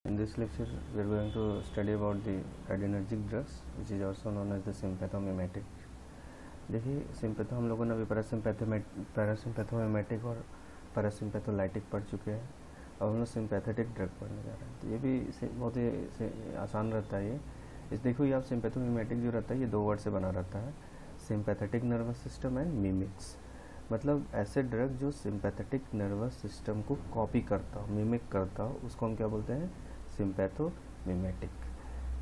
In this lecture, we are going to study about the adrenergic drugs, which is also known as the sympathomimetic. देखिए सिम्पैथो हम लोगों ने अभी पैरासिम्पैथोमिमेटिक और parasympatholytic पढ़ चुके हैं। अब हम लोग सिम्पैथेटिक ड्रग पढ़ने जा रहे हैं। तो ये भी बहुत ही आसान रहता है। ये देखो ये आप सिम्पैथोमिमेटिक जो रहता है ये दो वर्ड से बना रहता है, sympathetic nervous system and mimics. मतलब ऐसे ड्रग जो सिम्पैथेटिक नर्वस सिस्टम को कॉपी करता हो, मिमिक करता हो, उसको हम क्या बोलते हैं, सिम्पैथोमिमेटिक।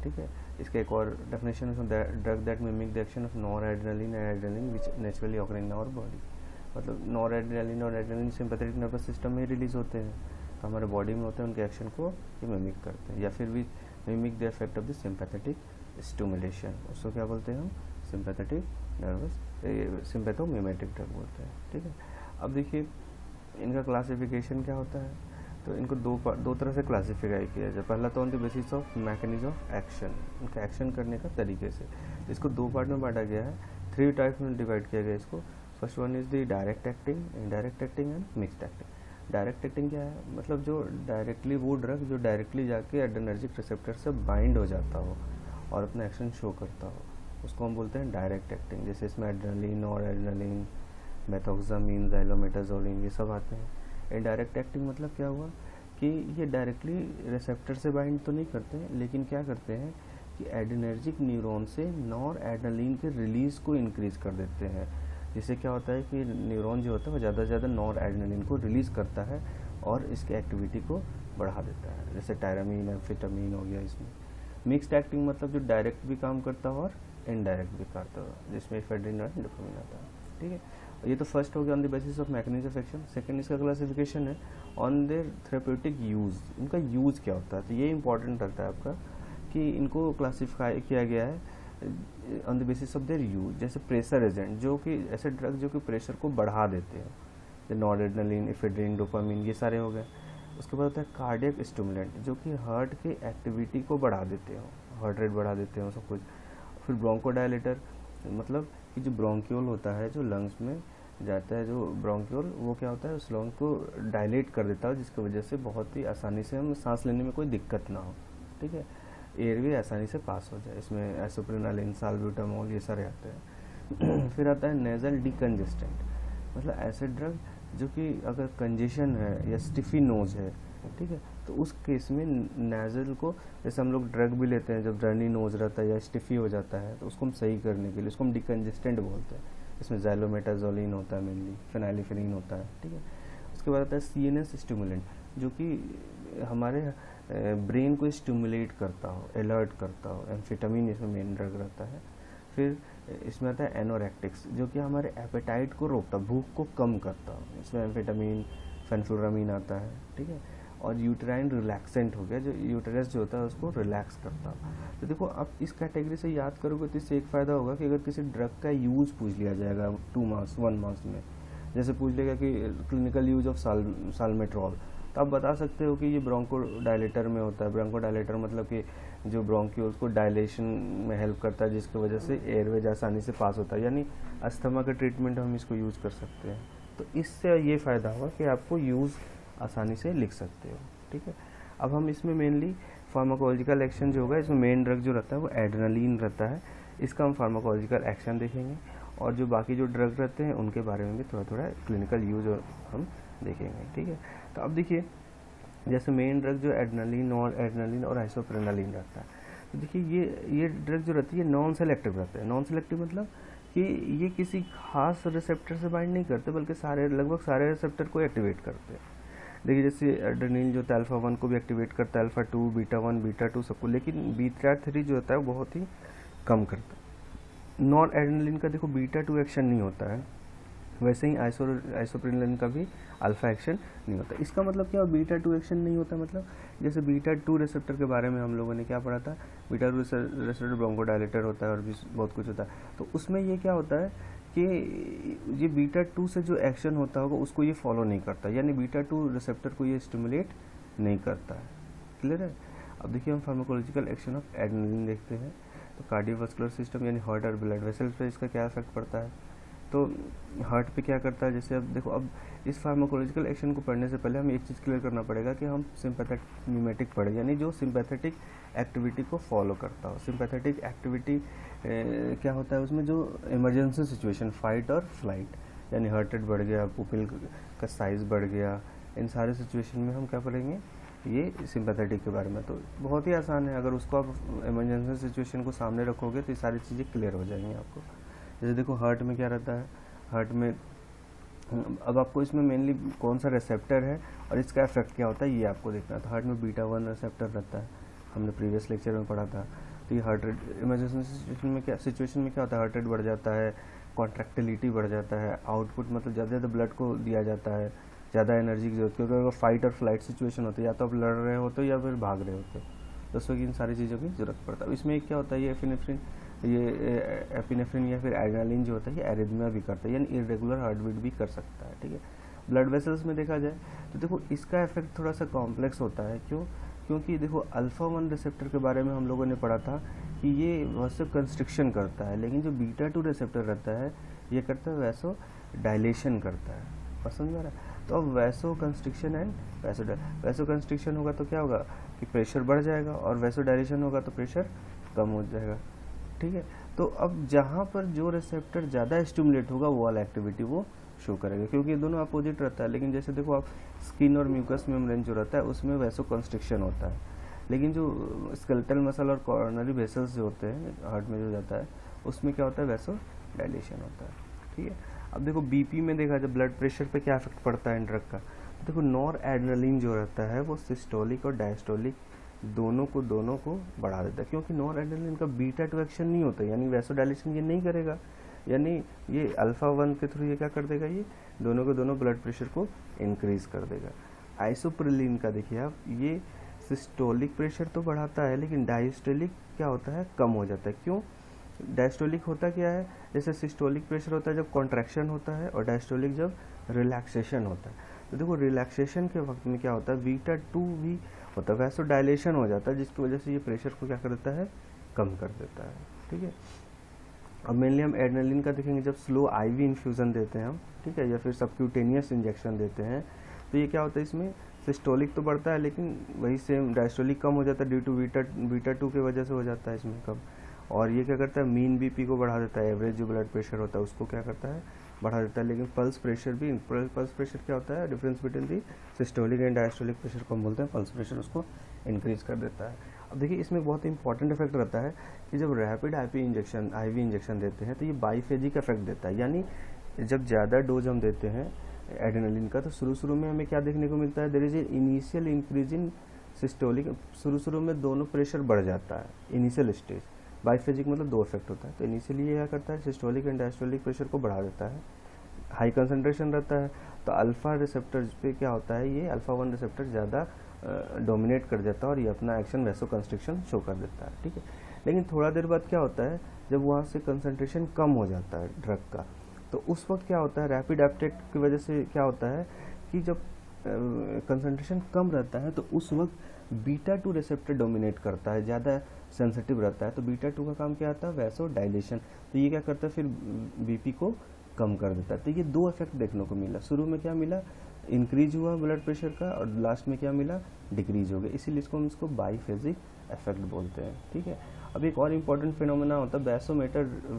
ठीक है। इसका एक और डेफिनेशन है, drug that mimic the action of noradrenaline and adrenaline which naturally occur in our body. मतलब नॉरएड्रेनालिन और एड्रेनालिन सिम्पैथेटिक नर्वस सिस्टम में रिलीज होते हैं, तो हमारे बॉडी में होते हैं, उनके एक्शन को ये मिमिक करते हैं, या फिर भी mimic the effect of the sympathetic stimulation. उसको क्या बोलते हैं हम, सिम्पैथेटिक नर्वस सिम्पैथोमिमेटिक ड्रग बोलते हैं। ठीक है। अब देखिए इनका क्लासिफिकेशन क्या होता है, तो इनको दो तरह से क्लासिफाई किया जाए। पहला तो on the basis of mechanism of action, उनका एक्शन करने का तरीके से। इसको दो पार्ट में बांटा गया है, 3 टाइप में डिवाइड किया गया इसको। First one is the direct acting, indirect acting and mixed acting. Direct acting क्या है, मतलब जो डायरेक्टली वो ड्रग जो डायरेक्टली जाके एड्रेनर्जिक रिसेप्टर से बाइंड हो जाता हो और अपना एक्शन शो करता हो, उसको हम बोलते हैं डायरेक्ट एक्टिंग। जैसे इसमें एड्रेनलिन और एड्रेनलिन, मेथोक्सामिन, ज़ाइलोमेटाजोलिन ये सब आते हैं। इनडायरेक्ट एक्टिंग मतलब क्या हुआ कि ये डायरेक्टली रिसेप्टर से बाइंड तो नहीं करते, लेकिन क्या करते हैं कि एड्रेनर्जिक न्यूरॉन से नॉर एड्रेनलिन के रिलीज को इंक्रीज कर देते हैं। जिससे क्या होता है कि न्यूरॉन जो होता है वो ज़्यादा से ज़्यादा नॉर एड्रेनलिन को रिलीज़ करता है और इसकी एक्टिविटी को बढ़ा देता है। जैसे टायरामीन, एम्फेटामीन हो गया इसमें। मिक्स्ड एक्टिंग मतलब जो डायरेक्ट भी काम करता हो और इनडायरेक्ट भी करता हो, जिसमें एफेड्रिन और डोपामिन आता है। ठीक है। ये तो फर्स्ट हो गया on the basis of mechanism of action. Second इसका क्लासिफिकेशन है ऑन देयर थेरेप्यूटिक यूज़, इनका यूज़ क्या होता है। तो ये इंपॉर्टेंट रहता है आपका कि इनको क्लासिफाई किया गया है on the basis of their use. जैसे प्रेशर एजेंट, जो कि ऐसे ड्रग जो कि प्रेशर को बढ़ा देते हैं, जैसे नॉरएड्रेनालिन, एफेड्रिन, डोपामिन, ये सारे हो गए। उसके बाद होता है कार्डियक स्टिमुलेंट, जो कि हार्ट की एक्टिविटी को बढ़ा देते हो, हार्ट रेट बढ़ा देते हो, सब कुछ। फिर ब्रोंकोडायलेटर, मतलब कि जो ब्रोंक्यूल होता है जो लंग्स में जाता है, जो ब्रोंक्यूल वो क्या होता है, उस लंग को डायलेट कर देता है, जिसकी वजह से बहुत ही आसानी से हम सांस लेने में कोई दिक्कत ना हो। ठीक है। एयरवे आसानी से पास हो जाए। इसमें एसोप्रिनालिन, साल्ब्यूटामोल ये सारे आते हैं। फिर आता है नेजल डिकंजेस्टेंट, मतलब ऐसे ड्रग जो कि अगर कंजेशन है या स्टिफी नोज है, ठीक है, तो उस केस में नेजल को, जैसे हम लोग ड्रग भी लेते हैं जब रनी नोज रहता है या स्टिफी हो जाता है, तो उसको हम सही करने के लिए उसको हम डिकंजेस्टेंट बोलते हैं। इसमें ज़ाइलोमेटाजोलिन होता है, मेनली फेनाइलिफ्रेनिन होता है। ठीक है। उसके बाद आता है सीएनएस स्टिमुलेंट, जो कि हमारे ब्रेन को स्टिमुलेट करता हो, अलर्ट करता हो। एम्फेटामिन इसमें मेन ड्रग रहता है। फिर इसमें आता है एनोरेक्टिक्स, जो कि हमारे एपेटाइट को रोकता, भूख को कम करता हो। इसमें एम्फेटामिन, फेनफ्लोरामीन आता है। ठीक है। और यूटेराइन रिलैक्सेंट हो गया, जो यूटेरस जो होता है उसको रिलैक्स करता है। तो देखो आप इस कैटेगरी से याद करोगे तो इससे एक फ़ायदा होगा कि अगर किसी ड्रग का यूज़ पूछ लिया जाएगा 2 मार्क्स 1 मार्क्स में, जैसे पूछ लेगा कि क्लिनिकल यूज ऑफ साल्मेट्रॉल, तो आप बता सकते हो कि ये ब्रोंको डायलेटर में होता है। ब्रोंको डायलेटर मतलब कि जो ब्रोंक्यूल्स को डायलेशन में हेल्प करता है, जिसकी वजह से एयरवेज आसानी से पास होता है, यानी अस्थमा का ट्रीटमेंट हम इसको यूज़ कर सकते हैं। तो इससे ये फ़ायदा हुआ कि आपको यूज़ आसानी से लिख सकते हो। ठीक है। अब हम इसमें मेनली फार्माकोलॉजिकल एक्शन जो होगा, इसमें मेन ड्रग जो रहता है वो एड्रेनलिन रहता है। इसका हम फार्माकोलॉजिकल एक्शन देखेंगे, और जो बाकी जो ड्रग रहते हैं उनके बारे में भी थोड़ा थोड़ा क्लिनिकल यूज हम देखेंगे। ठीक है। तो अब देखिए जैसे मेन ड्रग जो एड्रेनलिन और आइसोप्रेनालिन रहता है, तो देखिए ये ड्रग जो रहती है नॉन सेलेक्टिव रहता है। नॉन सेलेक्टिव मतलब कि ये किसी खास रिसेप्टर से बाइंड नहीं करते, बल्कि लगभग सारे रिसेप्टर को एक्टिवेट करते हैं। देखिए जैसे एड्रेनलिन जो अल्फा 1 को भी एक्टिवेट करता है, अल्फा 2, बीटा 1, बीटा 2 सबको, लेकिन बीटा 3 जो होता है वो बहुत ही कम करता है। नॉन एड्रेनलिन का देखो बीटा 2 एक्शन नहीं होता है, वैसे ही आइसोप्रेनालिन का भी अल्फा एक्शन नहीं होता। इसका मतलब क्या, बीटा 2 एक्शन नहीं होता, मतलब जैसे बीटा 2 रिसेप्टर के बारे में हम लोगों ने क्या पढ़ा था, बीटा 2 रिसेप्टर ब्रोंकोडायलेटर होता है और भी बहुत कुछ होता है। तो उसमें ये क्या होता है कि ये बीटा 2 से जो एक्शन होता होगा उसको ये फॉलो नहीं करता, यानी बीटा 2 रिसेप्टर को ये स्टिमुलेट नहीं करता है। क्लियर है। अब देखिए हम फार्माकोलॉजिकल एक्शन ऑफ एड्रेनलिन देखते हैं। तो कार्डियोवास्कुलर सिस्टम यानी हार्ट और ब्लड वेसल्स पे इसका क्या इफेक्ट पड़ता है। तो हार्ट पे क्या करता है, जैसे अब देखो, अब इस फार्माकोलॉजिकल एक्शन को पढ़ने से पहले हमें एक चीज़ क्लियर करना पड़ेगा कि हम सिंपैथेटिक मिमेटिक पढ़े, यानी जो सिंपैथेटिक एक्टिविटी को फॉलो करता हो। सिंपैथेटिक एक्टिविटी क्या होता है, उसमें जो इमरजेंसी सिचुएशन, फाइट और फ्लाइट, यानी हार्ट रेट बढ़ गया, पुपिल का साइज़ बढ़ गया, इन सारे सिचुएशन में हम क्या पढ़ेंगे, ये सिंपैथेटिक के बारे में। तो बहुत ही आसान है, अगर उसको आप इमरजेंसी सिचुएशन को सामने रखोगे तो ये सारी चीज़ें क्लियर हो जाएंगी आपको। जैसे देखो हार्ट में क्या रहता है, हार्ट में अब आपको इसमें मेनली कौन सा रिसेप्टर है और इसका इफेक्ट क्या होता है ये आपको देखना है। तो हार्ट में बीटा 1 रिसेप्टर रहता है, हमने प्रीवियस लेक्चर में पढ़ा था। तो ये हार्ट रेट इमरजेंसी सिचुएशन में क्या होता है, हार्ट रेट बढ़ जाता है, कॉन्ट्रैक्टिलिटी बढ़ जाता है, आउटपुट मतलब ज़्यादा से ज़्यादा ब्लड को दिया जाता है, ज़्यादा एनर्जी की जरूरत, क्योंकि अगर फाइट और फ्लाइट सिचुएशन होती है, या तो आप लड़ रहे होते हो या फिर भाग रहे होते हो, तो उसमें इन सारी चीज़ों की जरूरत पड़ता है। इसमें क्या होता है, ये एपिनेफ्रिन या फिर एड्रेनालिन जो होता है ये एरिथमिया भी करता है, यानी इरेगुलर हार्ट बीट भी कर सकता है। ठीक है, ब्लड वेसल्स में देखा जाए तो देखो इसका इफेक्ट थोड़ा सा कॉम्प्लेक्स होता है। क्योंकि देखो अल्फा 1 रिसेप्टर के बारे में हम लोगों ने पढ़ा था कि ये वैसो कंस्ट्रिक्शन करता है, लेकिन जो बीटा 2 रिसेप्टर रहता है ये करता है वैसो डायलेशन करता है। पसंद आ रहा है? तो अब vaso constriction and vaso constriction होगा तो क्या होगा कि प्रेशर बढ़ जाएगा, और वैसो डायलेशन होगा तो प्रेशर कम हो जाएगा। ठीक है, तो अब जहाँ पर जो रिसेप्टर ज़्यादा स्टिमुलेट होगा वो वाला एक्टिविटी वो शो करेगा, क्योंकि ये दोनों अपोजिट रहता है। लेकिन जैसे देखो आप स्किन और म्यूकस मेम्ब्रेन जो रहता है उसमें वैसो कंस्ट्रिक्शन होता है, लेकिन जो स्केलेटल मसल और कॉर्नरी वेसल्स जो होते हैं हार्ट में जो जाता है उसमें क्या होता है, वैसो डायलेशन होता है। ठीक है, अब देखो बीपी में देखा जाए ब्लड प्रेशर पे क्या इफेक्ट पड़ता है इन ड्रग का, तो देखो नॉर एड्रेनालिन जो रहता है वो सिस्टोलिक और डायस्टोलिक दोनों को बढ़ा देता है, क्योंकि नॉर एड्रेनालिन का बीटा 2 एक्शन नहीं होता, यानी वैसो डायलेशन ये नहीं करेगा, यानी ये अल्फा 1 के थ्रू ये क्या कर देगा, ये दोनों ब्लड प्रेशर को इंक्रीज कर देगा। आइसोप्रिलिन का देखिए आप, ये सिस्टोलिक प्रेशर तो बढ़ाता है लेकिन डायस्टोलिक क्या होता है, कम हो जाता है। क्यों? डायस्टोलिक होता क्या है, जैसे सिस्टोलिक प्रेशर होता है जब कॉन्ट्रैक्शन होता है, और डायस्टोलिक जब रिलैक्सेशन होता है। तो देखो रिलैक्सेशन के वक्त में क्या होता है, बीटा 2 भी होता है, वैसो डायलेशन हो जाता है, जिसकी वजह से ये प्रेशर को क्या कर देता है, कम कर देता है। ठीक है, अब मेनली हम एड्रेनालिन का देखेंगे जब स्लो आईवी इन्फ्यूज़न देते हैं हम, ठीक है, या फिर सबक्यूटेनियस इंजेक्शन देते हैं, तो ये क्या होता है, इसमें सिस्टोलिक तो बढ़ता है लेकिन वही सेम डायस्टोलिक कम हो जाता है, ड्यू टू बीटा 2 की वजह से हो जाता है इसमें कम। और ये क्या करता है, मीन बीपी को बढ़ा देता है, एवरेज जो ब्लड प्रेशर होता है उसको क्या करता है, बढ़ा देता है। लेकिन पल्स प्रेशर क्या होता है, difference between the systolic and diastolic pressure को हम बोलते हैं, पल्स प्रेशर उसको इंक्रीज कर देता है। अब देखिए इसमें बहुत इंपॉर्टेंट इफेक्ट रहता है कि जब रैपिड आईवी इंजेक्शन देते हैं तो ये बाईफेजिक इफेक्ट देता है, यानी जब ज़्यादा डोज हम देते हैं एड्रेनालिन का तो शुरू में हमें क्या देखने को मिलता है, there is a initial increase in systolic, शुरू में दोनों प्रेशर बढ़ जाता है इनिशियल स्टेज। बाईफेजिक मतलब 2 इफेक्ट होता है, तो इनिशियली ये क्या करता है, सिस्टोलिक एंड डायस्टोलिक प्रेशर को बढ़ा देता है, हाई कंसंट्रेशन रहता है, तो अल्फा रिसेप्टर पे क्या होता है, ये अल्फा 1 रिसेप्टर ज़्यादा डोमिनेट कर जाता है और ये अपना एक्शन वैसो कंस्ट्रिक्शन शो कर देता है। ठीक है, लेकिन थोड़ा देर बाद क्या होता है, जब वहाँ से कंसंट्रेशन कम हो जाता है ड्रग का, तो उस वक्त क्या होता है, रैपिड अपटेक की वजह से क्या होता है कि जब कंसंट्रेशन कम रहता है तो उस वक्त बीटा 2 रिसेप्टर डोमिनेट करता है, ज़्यादा सेंसिटिव रहता है, तो बीटा 2 का काम क्या आता है, वैसो डायलेशन, तो ये क्या करता है फिर बीपी को कम कर देता है। तो ये 2 इफेक्ट देखने को मिला, शुरू में क्या मिला, इंक्रीज हुआ ब्लड प्रेशर का, और लास्ट में क्या मिला, डिक्रीज हो गया, इसीलिए इसको बाईफेजिक इफेक्ट बोलते हैं। ठीक है, अब एक और इम्पॉर्टेंट फिनोमेना होता है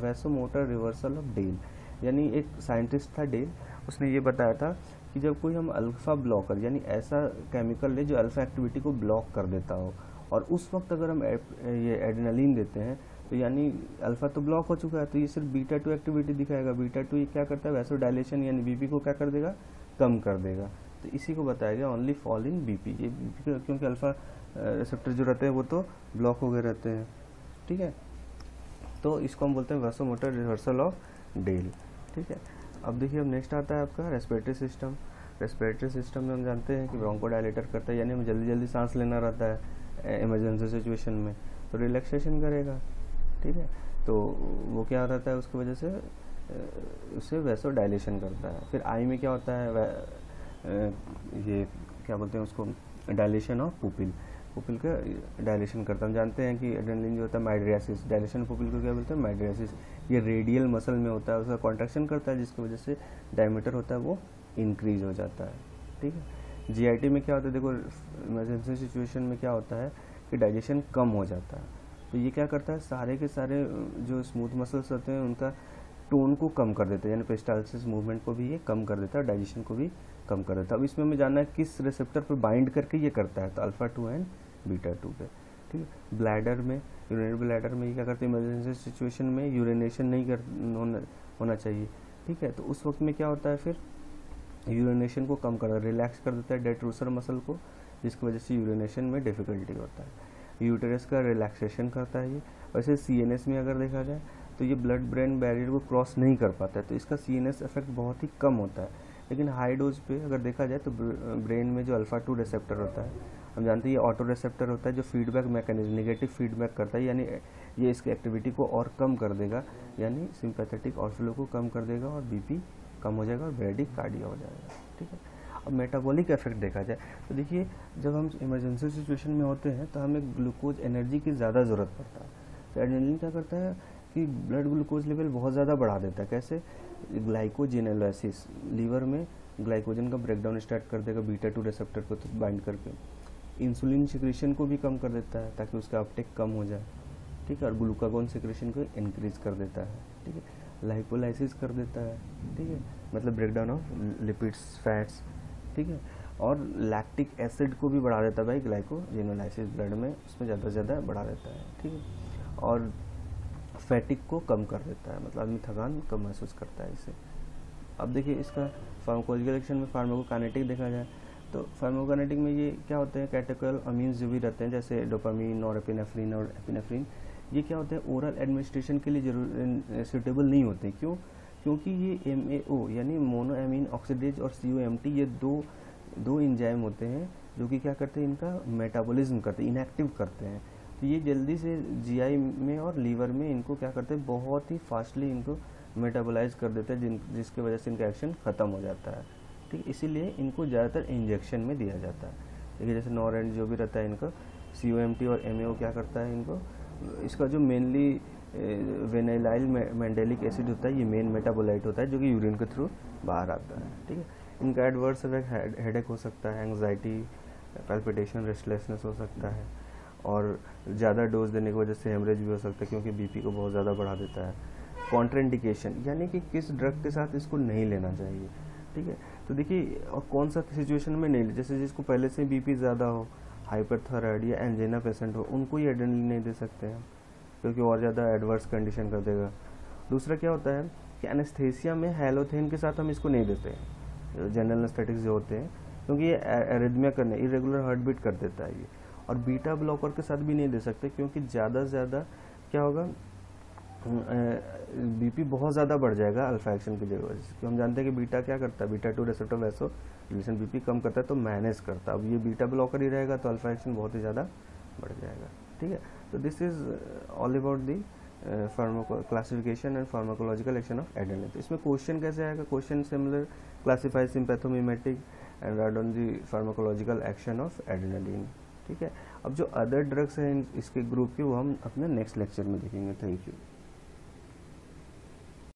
वैसोमोटर रिवर्सल ऑफ डेल, यानी एक साइंटिस्ट था डेल, उसने ये बताया था कि जब कोई हम अल्फा ब्लॉकर यानी ऐसा केमिकल ले जो अल्फा एक्टिविटी को ब्लॉक कर देता हो, और उस वक्त अगर हम ये एड्रेनालिन देते हैं तो यानी अल्फा तो ब्लॉक हो चुका है, तो ये सिर्फ बीटा 2 एक्टिविटी दिखाएगा। बीटा 2 ये क्या करता है, वैसो डायलेशन यानी बीपी को क्या कर देगा, कम कर देगा, तो इसी को बताया गया ओनली फॉल इन बीपी। ये बीपी क्योंकि अल्फा रिसेप्टर जो रहते हैं वो तो ब्लॉक हो गए रहते हैं। ठीक है, तो इसको हम बोलते हैं वैसोमोटर रिवर्सल ऑफ डेल। ठीक है, अब देखिए अब नेक्स्ट आता है आपका रेस्पिरेटरी सिस्टम। रेस्पिरेटरी सिस्टम में हम जानते हैं कि ब्रोंकोडायलेटर करता है, यानी हमें जल्दी जल्दी सांस लेना रहता है इमरजेंसी सिचुएशन में, तो रिलैक्सेशन करेगा। ठीक है, तो वो क्या रहता है, उसकी वजह से उससे वैसो डायलेशन करता है। फिर आई में क्या होता है, ये क्या बोलते हैं उसको, डायलेशन ऑफ पुपिल। पुपिल का डायलेशन करता है। हम जानते हैं कि एड्रेनलिन जो होता है माइड्रियासिस, डायलेशन पुपिल को क्या बोलते हैं, माइड्रियासिस। ये रेडियल मसल में होता है, उसका कॉन्ट्रैक्शन करता है जिसकी वजह से डायमीटर होता है वो इंक्रीज हो जाता है। ठीक है, जीआईटी में क्या होता है, देखो इमरजेंसी सिचुएशन में क्या होता है कि डाइजेशन कम हो जाता है, तो ये क्या करता है, सारे के सारे जो स्मूथ मसल्स होते हैं उनका टोन को कम कर देता है, यानी पेरिस्टालसिस मूवमेंट को भी ये कम कर देता है, डाइजेशन को भी कम कर देता है। अब इसमें हमें जानना है किस रिसेप्टर पर बाइंड करके ये करता है, तो अल्फा 2 एंड बीटा 2 पे। ठीक है, ब्लैडर में, यूरिनरी ब्लैडर में ये क्या करते हैं, इमरजेंसी सिचुएशन में यूरिनेशन नहीं होना चाहिए। ठीक है, तो उस वक्त में क्या होता है, फिर यूरिनेशन को कम कर रिलैक्स कर देता है डेट्रूसर मसल को, जिसकी वजह से यूरिनेशन में डिफिकल्टी होता है। यूटेरस का रिलैक्सेशन करता है ये। वैसे सीएनएस में अगर देखा जाए तो ये ब्लड ब्रेन बैरियर को क्रॉस नहीं कर पाता है, तो इसका सीएनएस इफेक्ट बहुत ही कम होता है। लेकिन हाई डोज पे अगर देखा जाए तो ब्रेन में जो अल्फा 2 रिसेप्टर होता है, हम जानते हैं ये ऑटो रिसेप्टर होता है जो फीडबैक मैकेनिज्म, नेगेटिव फीडबैक करता है, यानी ये इसकी एक्टिविटी को और कम कर देगा, यानी सिंपैथेटिक आउटफ्लो को कम कर देगा और बीपी कम हो जाएगा और ब्रेडिकार्डिया हो जाएगा। ठीक है, अब मेटाबॉलिक इफेक्ट देखा जाए तो देखिए, जब हम इमरजेंसी सिचुएशन में होते हैं तो हमें ग्लूकोज एनर्जी की ज़्यादा ज़रूरत पड़ता है, तो एड्रेनलिन क्या करता है कि ब्लड ग्लूकोज लेवल बहुत ज़्यादा बढ़ा देता है। कैसे, ग्लाइकोजेनेलाइसिस, लीवर में ग्लाइकोजन का ब्रेकडाउन स्टार्ट कर देगा बीटा 2 रिसेप्टर को तो बाइंड करके। इंसुलिन सिक्रेशन को भी कम कर देता है ताकि उसका अपटेक कम हो जाए। ठीक है, और ग्लूकागोन सिक्रेशन को इंक्रीज कर देता है। ठीक है, लाइपोलाइसिस कर देता है। ठीक है, मतलब ब्रेकडाउन ऑफ लिपिड्स, फैट्स। ठीक है, और लैक्टिक एसिड को भी बढ़ा देता है भाई, ग्लाइकोजेनोलाइसिस ब्लड में उसमें ज़्यादा से ज़्यादा बढ़ा देता है। ठीक है, और फैटिक को कम कर देता है, मतलब आदमी थकान कम महसूस करता है इससे। अब देखिए इसका फार्माकोलॉजिकल एक्शन में फार्माकोकाइनेटिक देखा जाए तो फार्माकोकाइनेटिक में ये क्या होते हैं, कैटेकोल अमीन्स जो भी रहते हैं जैसे डोपामीन, नॉरएपिनेफ्रिन और एपिनेफ्रिन, ये क्या होते हैं, ओरल एडमिनिस्ट्रेशन के लिए सूटेबल नहीं होते। क्यों? क्योंकि ये MAO यानी मोनोएमीन ऑक्सीडेज और COMT ये दो एंजाइम होते हैं जो कि क्या करते हैं, इनका मेटाबॉलिज्म करते हैं, इनएक्टिव करते हैं। तो ये जल्दी से GI में और लीवर में इनको क्या करते हैं, बहुत ही फास्टली इनको मेटाबोलाइज कर देते हैं, जिसकी वजह से इनका एक्शन ख़त्म हो जाता है। ठीक, इसीलिए इनको ज़्यादातर इंजेक्शन में दिया जाता है। देखिए जैसे नॉरेंट जो भी रहता है इनका, COMT और MAO क्या करता है इनको, इसका जो मेनली वेनिलाइल मैंडेलिक एसिड होता है, ये मेन मेटाबोलाइट होता है जो कि यूरिन के थ्रू बाहर आता है। ठीक है, इनका एडवर्स इफेक्ट हेडेक हो सकता है, एंग्जाइटी, पैल्पिटेशन, रेस्टलेसनेस हो सकता है, और ज़्यादा डोज देने की वजह से हेमरेज भी हो सकता है क्योंकि बीपी को बहुत ज़्यादा बढ़ा देता है। कॉन्ट्राइंडिकेशन यानी कि किस ड्रग के साथ इसको नहीं लेना चाहिए। ठीक है, तो देखिए और कौन सा सिचुएशन में नहीं ले, जैसे जिसको पहले से बीपी ज़्यादा हो, हाइपरथायराइड या एंजाइना पेशेंट हो, उनको ये एड्रेनलिन नहीं दे सकते हैं क्योंकि और ज़्यादा एडवर्स कंडीशन कर देगा। दूसरा क्या होता है कि एनेस्थेसिया में हैलोथेन के साथ हम इसको नहीं देते हैं, जनरल एनेस्थेटिक्स जो होते हैं, क्योंकि ये एरिथमिया करने, इरेगुलर हार्ट बीट कर देता है ये। और बीटा ब्लॉकर के साथ भी नहीं दे सकते क्योंकि ज़्यादा से ज़्यादा क्या होगा, बीपी बहुत ज़्यादा बढ़ जाएगा अल्फा एक्शन की जगह से, क्योंकि हम जानते हैं कि बीटा क्या करता है, beta 2 receptor vaso relation BP कम करता है तो मैनेज करता है। अब ये बीटा ब्लॉकर ही रहेगा तो अल्फा एक्शन बहुत ही ज़्यादा बढ़ जाएगा। ठीक है, तो this is all about the classification and pharmacological action of adrenaline. तो इसमें क्वेश्चन कैसे आएगा, question similar, classify sympathomimetic and right on the pharmacological action of adrenaline. ठीक है, अब जो अदर ड्रग्स हैं इसके ग्रुप के वो हम अपने नेक्स्ट लेक्चर में देखेंगे। Thank you.